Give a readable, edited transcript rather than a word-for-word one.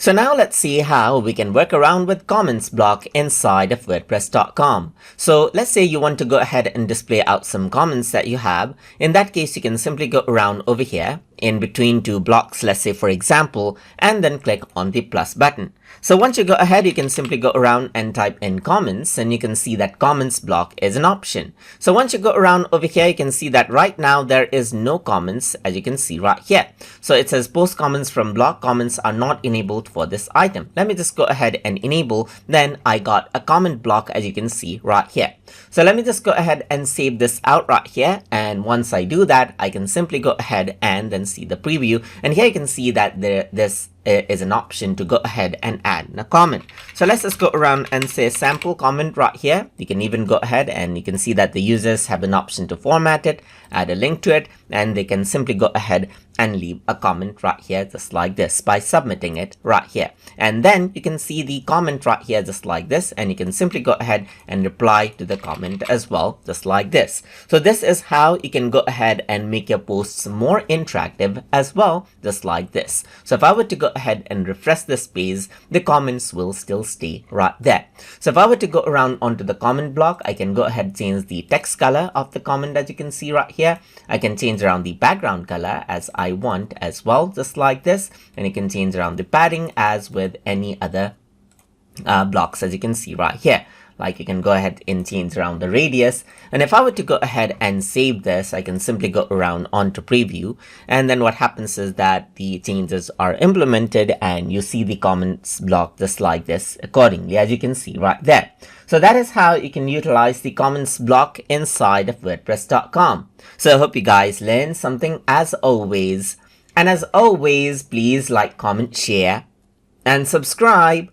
So now let's see how we can work around with comments block inside of wordpress.com. So let's say you want to go ahead and display out some comments that you have. In that case, you can simply go around over here in between two blocks, let's say for example, and then click on the plus button. So once you go ahead, you can simply go around and type in comments, and you can see that comments block is an option. So once you go around over here, you can see that right now there is no comments, as you can see right here. So it says post comments from block comments are not enabled for this item. Let me just go ahead and enable. Then I got a comment block, as you can see right here. So let me just go ahead and save this out right here. And once I do that, I can simply go ahead and then see the preview. And here you can see that this is an option to go ahead and add a comment. So let's just go around and say sample comment right here. You can even go ahead and you can see that the users have an option to format it, add a link to it, and they can simply go ahead and leave a comment right here just like this by submitting it right here. And then you can see the comment right here just like this, and you can simply go ahead and reply to the comment as well just like this. So this is how you can go ahead and make your posts more interactive as well just like this. So if I were to go ahead and refresh this page, the comments will still stay right there. So if I were to go around onto the comment block, I can go ahead and change the text color of the comment, as you can see right here. I can change around the background color as I want as well, just like this, and you can change around the padding as with any other blocks, as you can see right here. Like you can go ahead and change around the radius. And if I were to go ahead and save this, I can simply go around onto preview. And then what happens is that the changes are implemented and you see the comments block just like this accordingly, as you can see right there. So that is how you can utilize the comments block inside of wordpress.com. So I hope you guys learned something as always. And as always, please like, comment, share, and subscribe.